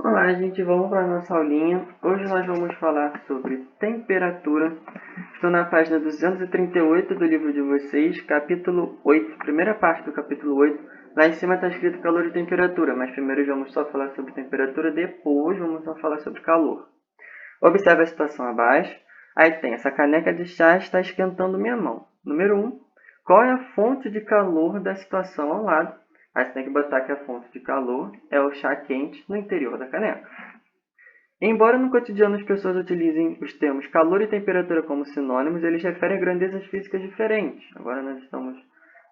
Olá, gente, vamos para a nossa aulinha. Hoje nós vamos falar sobre temperatura. Estou na página 238 do livro de vocês, capítulo 8, primeira parte do capítulo 8. Lá em cima está escrito calor e temperatura, mas primeiro vamos só falar sobre temperatura, depois vamos só falar sobre calor. Observe a situação abaixo. Aí tem, essa caneca de chá está esquentando minha mão. Número 1. Qual é a fonte de calor da situação ao lado? Aí você tem que botar que a fonte de calor é o chá quente no interior da caneca. Embora no cotidiano as pessoas utilizem os termos calor e temperatura como sinônimos, eles referem a grandezas físicas diferentes. Agora nós estamos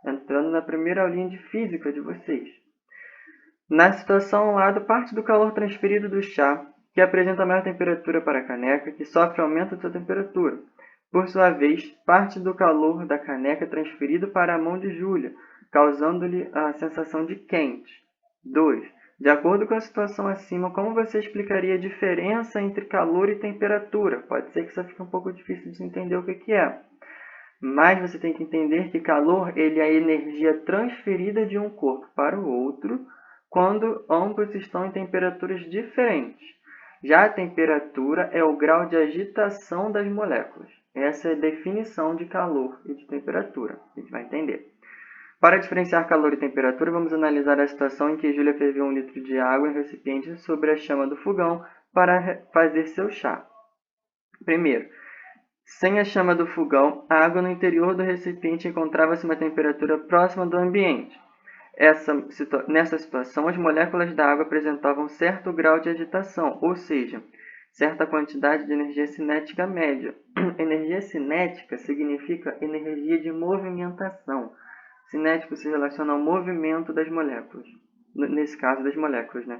entrando na primeira aulinha de física de vocês. Na situação ao lado, parte do calor transferido do chá, que apresenta maior temperatura para a caneca, que sofre aumento de sua temperatura. Por sua vez, parte do calor da caneca é transferido para a mão de Júlia, causando-lhe a sensação de quente. 2. De acordo com a situação acima, como você explicaria a diferença entre calor e temperatura? Pode ser que isso fique um pouco difícil de entender o que é. Mas você tem que entender que calor ele é a energia transferida de um corpo para o outro quando ambos estão em temperaturas diferentes. Já a temperatura é o grau de agitação das moléculas. Essa é a definição de calor e de temperatura. A gente vai entender. Para diferenciar calor e temperatura, vamos analisar a situação em que Júlia ferveu 1 litro de água em recipiente sobre a chama do fogão para fazer seu chá. Primeiro, sem a chama do fogão, a água no interior do recipiente encontrava-se uma temperatura próxima do ambiente. Nessa situação, as moléculas da água apresentavam certo grau de agitação, ou seja, certa quantidade de energia cinética média. Energia cinética significa energia de movimentação. Cinético se relaciona ao movimento das moléculas. Nesse caso, das moléculas, né?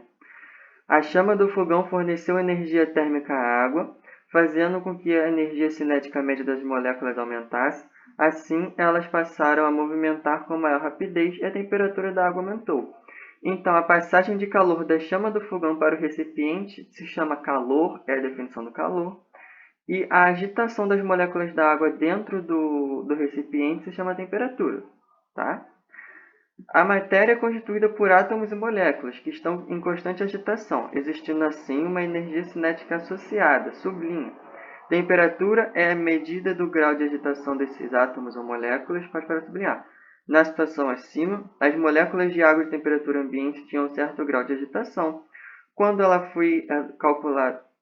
A chama do fogão forneceu energia térmica à água, fazendo com que a energia cinética média das moléculas aumentasse. Assim, elas passaram a movimentar com maior rapidez e a temperatura da água aumentou. Então, a passagem de calor da chama do fogão para o recipiente se chama calor, é a definição do calor, e a agitação das moléculas da água dentro do recipiente se chama temperatura. Tá? A matéria é constituída por átomos e moléculas, que estão em constante agitação, existindo assim uma energia cinética associada, sublinha. Temperatura é a medida do grau de agitação desses átomos ou moléculas, para sublinhar. Na situação acima, as moléculas de água de temperatura ambiente tinham um certo grau de agitação. Quando ela foi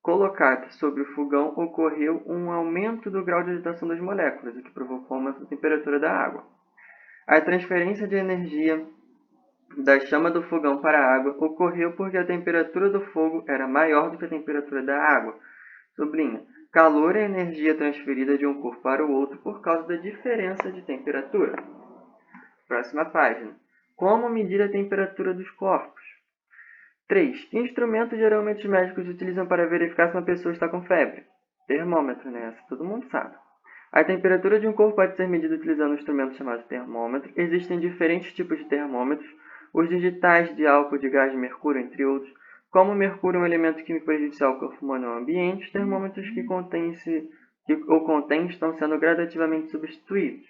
colocada sobre o fogão, ocorreu um aumento do grau de agitação das moléculas, o que provocou um aumento da temperatura da água. A transferência de energia da chama do fogão para a água ocorreu porque a temperatura do fogo era maior do que a temperatura da água. Sublinha. Calor é a energia transferida de um corpo para o outro por causa da diferença de temperatura. Próxima página. Como medir a temperatura dos corpos? 3. Que instrumentos geralmente os médicos utilizam para verificar se uma pessoa está com febre? Termômetro, né? Essa todo mundo sabe. A temperatura de um corpo pode ser medida utilizando um instrumento chamado termômetro. Existem diferentes tipos de termômetros, os digitais de álcool de gás de mercúrio, entre outros. Como o mercúrio é um elemento químico prejudicial ao corpo humano e ao ambiente, os termômetros que o contêm estão sendo gradativamente substituídos.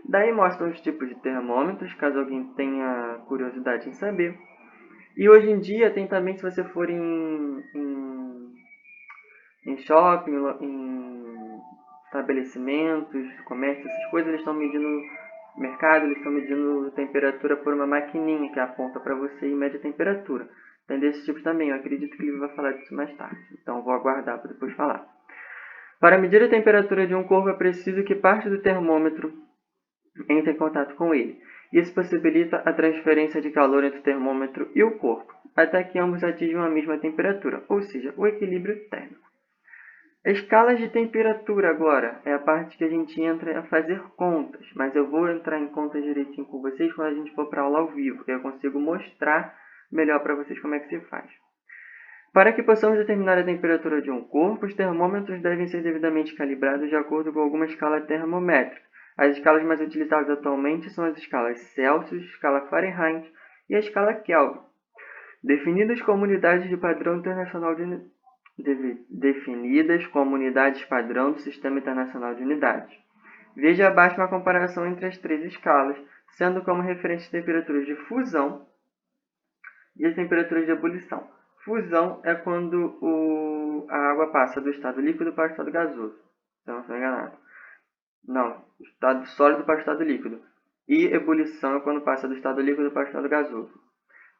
Daí mostram os tipos de termômetros, caso alguém tenha curiosidade em saber. E hoje em dia tem também, se você for em shopping, em estabelecimentos, comércio, essas coisas, eles estão medindo mercado, eles estão medindo temperatura por uma maquininha que aponta para você e mede a temperatura. Tem desse tipo também, eu acredito que ele vai falar disso mais tarde, então vou aguardar para depois falar. Para medir a temperatura de um corpo é preciso que parte do termômetro entre em contato com ele. Isso possibilita a transferência de calor entre o termômetro e o corpo, até que ambos atinjam a mesma temperatura, ou seja, o equilíbrio térmico. Escalas de temperatura agora é a parte que a gente entra a fazer contas, mas eu vou entrar em contas direitinho com vocês quando a gente for para a aula ao vivo, que eu consigo mostrar melhor para vocês como é que se faz. Para que possamos determinar a temperatura de um corpo, os termômetros devem ser devidamente calibrados de acordo com alguma escala termométrica. As escalas mais utilizadas atualmente são as escalas Celsius, escala Fahrenheit e a escala Kelvin, definidas como unidades de padrão internacional definidas como unidades padrão do Sistema Internacional de Unidades. Veja abaixo uma comparação entre as três escalas, sendo como referência as temperaturas de fusão e as temperaturas de ebulição. Fusão é quando a água passa do estado líquido para o estado gasoso. Se eu não estou enganado. Não, estado sólido para o estado líquido. E ebulição é quando passa do estado líquido para o estado gasoso.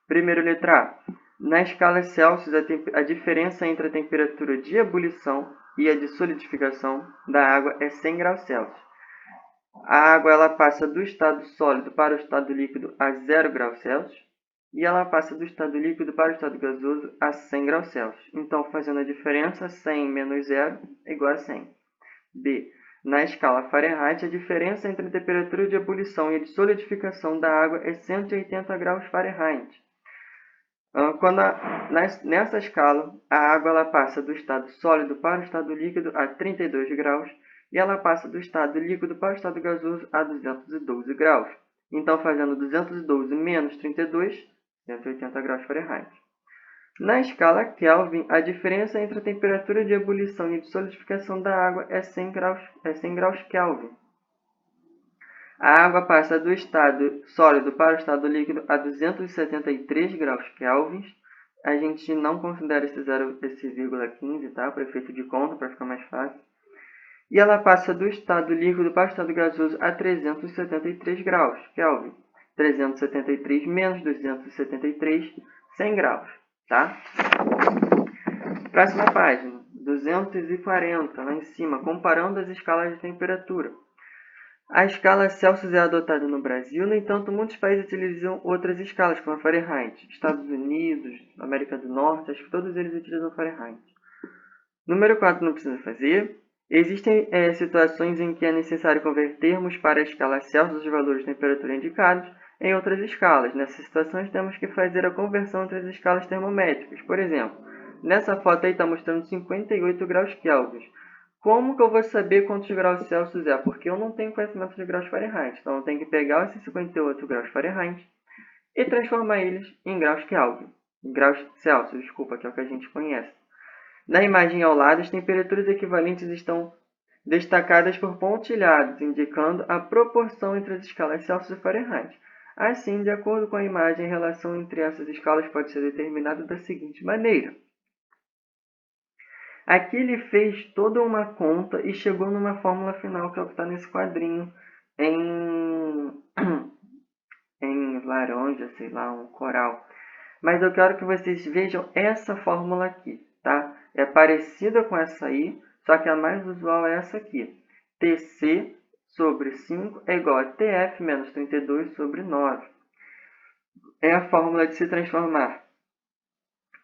Primeiro, letra A. Na escala Celsius, a diferença entre a temperatura de ebulição e a de solidificação da água é 100 graus Celsius. A água ela passa do estado sólido para o estado líquido a 0 graus Celsius e ela passa do estado líquido para o estado gasoso a 100 graus Celsius. Então, fazendo a diferença, 100 menos 0 é igual a 100. B. Na escala Fahrenheit, a diferença entre a temperatura de ebulição e a de solidificação da água é 180 graus Fahrenheit. Nessa escala, a água ela passa do estado sólido para o estado líquido a 32 graus e ela passa do estado líquido para o estado gasoso a 212 graus. Então, fazendo 212 menos 32, 180 graus Fahrenheit. Na escala Kelvin, a diferença entre a temperatura de ebulição e de solidificação da água é 100 graus Kelvin. A água passa do estado sólido para o estado líquido a 273 graus Kelvin. A gente não considera esse 0,15, tá? Para efeito de conta, para ficar mais fácil. E ela passa do estado líquido para o estado gasoso a 373 graus Kelvin. 373 menos 273, 100 graus, tá? Próxima página, 240, lá em cima, comparando as escalas de temperatura. A escala Celsius é adotada no Brasil, no entanto, muitos países utilizam outras escalas, como a Fahrenheit. Estados Unidos, América do Norte, acho que todos eles utilizam Fahrenheit. Número 4 não precisa fazer. Existem situações em que é necessário convertermos para a escala Celsius os valores de temperatura indicados em outras escalas. Nessas situações, temos que fazer a conversão entre as escalas termométricas. Por exemplo, nessa foto aí está mostrando 58 graus Kelvin. Como que eu vou saber quantos graus Celsius é? Porque eu não tenho conhecimento de graus Fahrenheit. Então, eu tenho que pegar esses 58 graus Fahrenheit e transformar eles em graus Kelvin. Em graus Celsius, desculpa, que é o que a gente conhece. Na imagem ao lado, as temperaturas equivalentes estão destacadas por pontilhados, indicando a proporção entre as escalas Celsius e Fahrenheit. Assim, de acordo com a imagem, a relação entre essas escalas pode ser determinada da seguinte maneira. Aqui ele fez toda uma conta e chegou numa fórmula final, que é o que está nesse quadrinho, em laranja, sei lá, um coral. Mas eu quero que vocês vejam essa fórmula aqui, tá? É parecida com essa aí, só que a mais usual é essa aqui. TC sobre 5 é igual a TF menos 32 sobre 9. É a fórmula de se transformar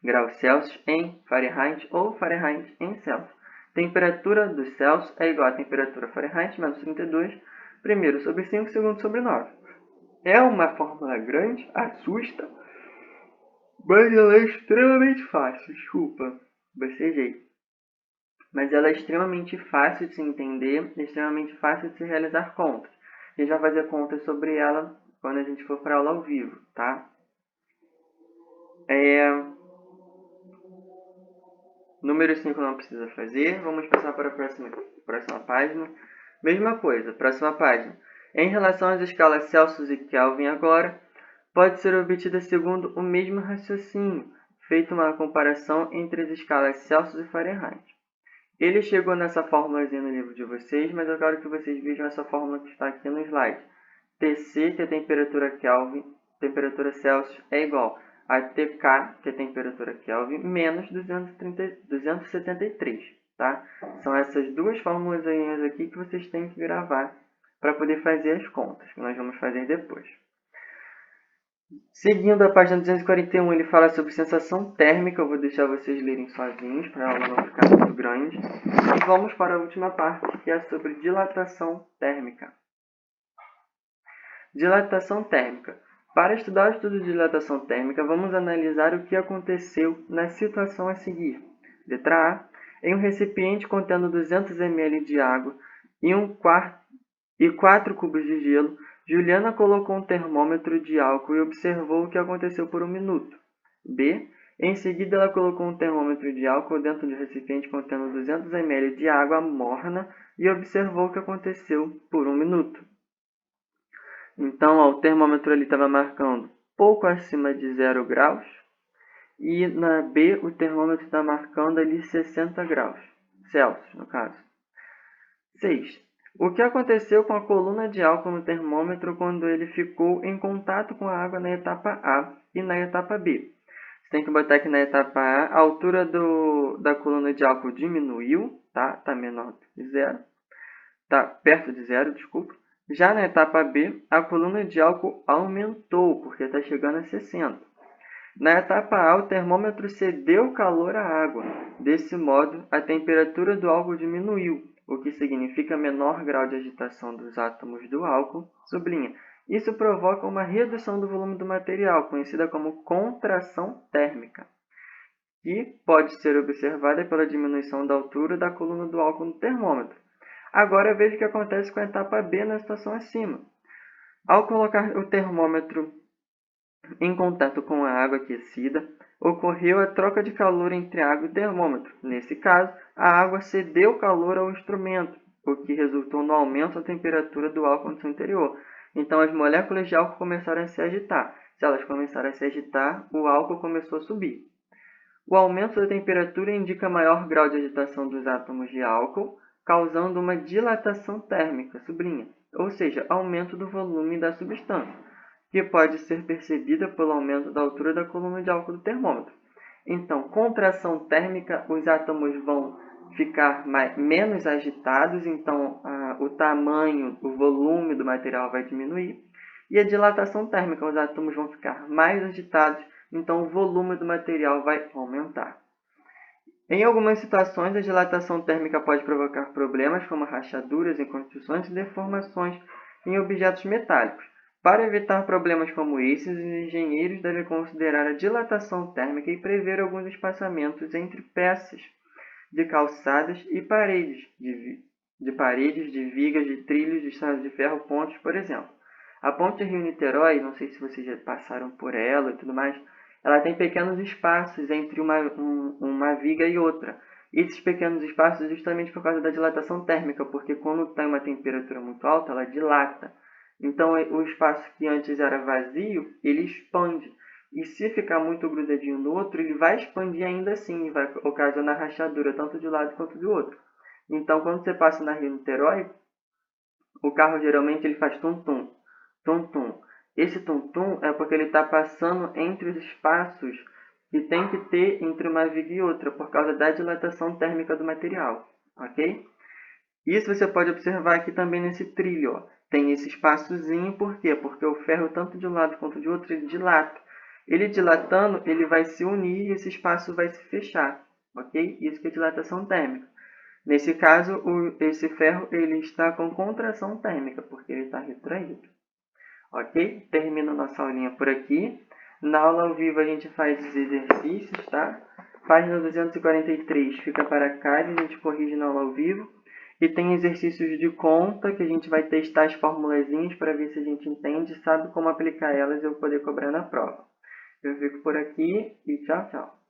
graus Celsius em Fahrenheit ou Fahrenheit em Celsius. Temperatura do Celsius é igual a temperatura Fahrenheit menos 32, primeiro sobre 5, segundo sobre 9. É uma fórmula grande, assusta, mas ela é extremamente fácil, desculpa, bocejei. Mas ela é extremamente fácil de se entender, extremamente fácil de se realizar contas. A gente vai fazer contas sobre ela quando a gente for para a aula ao vivo, tá? Número 5 não precisa fazer. Vamos passar para a próxima página. Mesma coisa, próxima página. Em relação às escalas Celsius e Kelvin agora, pode ser obtida segundo o mesmo raciocínio, feito uma comparação entre as escalas Celsius e Fahrenheit. Ele chegou nessa fórmulazinha no livro de vocês, mas eu quero que vocês vejam essa fórmula que está aqui no slide. TC, que é a temperatura Kelvin, temperatura Celsius, é igual a TK, que é a temperatura Kelvin, menos 273, tá? São essas duas fórmulas aqui que vocês têm que gravar para poder fazer as contas, que nós vamos fazer depois. Seguindo a página 241, ele fala sobre sensação térmica. Eu vou deixar vocês lerem sozinhos, para a aula não ficar muito grande. E vamos para a última parte, que é sobre dilatação térmica. Dilatação térmica. Para estudar o estudo de dilatação térmica, vamos analisar o que aconteceu na situação a seguir. Letra A. Em um recipiente contendo 200 ml de água e 4 cubos de gelo, Juliana colocou um termômetro de álcool e observou o que aconteceu por 1 minuto. B. Em seguida, ela colocou um termômetro de álcool dentro de um recipiente contendo 200 ml de água morna e observou o que aconteceu por 1 minuto. Então, o termômetro ali estava marcando pouco acima de 0 graus E na B, o termômetro está marcando ali 60 graus Celsius, no caso. 6. O que aconteceu com a coluna de álcool no termômetro quando ele ficou em contato com a água na etapa A e na etapa B? Você tem que botar aqui na etapa A altura da coluna de álcool diminuiu, tá? Está menor que zero. Está perto de zero, desculpa. Já na etapa B, a coluna de álcool aumentou, porque está chegando a 60. Na etapa A, o termômetro cedeu calor à água. Desse modo, a temperatura do álcool diminuiu, o que significa menor grau de agitação dos átomos do álcool. Sublinha. Isso provoca uma redução do volume do material, conhecida como contração térmica, que pode ser observada pela diminuição da altura da coluna do álcool no termômetro. Agora veja o que acontece com a etapa B na situação acima. Ao colocar o termômetro em contato com a água aquecida, ocorreu a troca de calor entre a água e o termômetro. Nesse caso, a água cedeu calor ao instrumento, o que resultou no aumento da temperatura do álcool no seu interior. Então, as moléculas de álcool começaram a se agitar. Se elas começaram a se agitar, o álcool começou a subir. O aumento da temperatura indica maior grau de agitação dos átomos de álcool, causando uma dilatação térmica, sublinha, ou seja, aumento do volume da substância, que pode ser percebida pelo aumento da altura da coluna de álcool do termômetro. Então, contração térmica, os átomos vão ficar menos agitados, então o tamanho, o volume do material vai diminuir. E a dilatação térmica, os átomos vão ficar mais agitados, então o volume do material vai aumentar. Em algumas situações, a dilatação térmica pode provocar problemas como rachaduras em construções e deformações em objetos metálicos. Para evitar problemas como esses, os engenheiros devem considerar a dilatação térmica e prever alguns espaçamentos entre peças de calçadas e paredes, de vigas, de trilhos, de estradas de ferro, pontes, por exemplo. A ponte Rio-Niterói, não sei se vocês já passaram por ela e tudo mais, ela tem pequenos espaços entre uma viga e outra. Esses pequenos espaços justamente por causa da dilatação térmica, porque quando está em uma temperatura muito alta, ela dilata. Então, o espaço que antes era vazio, ele expande. E se ficar muito grudadinho no outro, ele vai expandir ainda assim, e vai ocasionar rachadura, tanto de um lado quanto do outro. Então, quando você passa na Rio-Niterói, o carro geralmente ele faz tum-tum, tum-tum. Esse tum-tum é porque ele está passando entre os espaços que tem que ter entre uma viga e outra, por causa da dilatação térmica do material, ok? Isso você pode observar aqui também nesse trilho, ó. Tem esse espaçozinho, por quê? Porque o ferro, tanto de um lado quanto de outro, ele dilata. Ele dilatando, ele vai se unir e esse espaço vai se fechar, ok? Isso que é dilatação térmica. Nesse caso, esse ferro ele está com contração térmica, porque ele está retraído. Ok? Termina nossa aulinha por aqui. Na aula ao vivo a gente faz os exercícios, tá? Página 243 fica para casa e a gente corrige na aula ao vivo. E tem exercícios de conta que a gente vai testar as formulazinhas para ver se a gente entende e sabe como aplicar elas e eu poder cobrar na prova. Eu fico por aqui e tchau, tchau.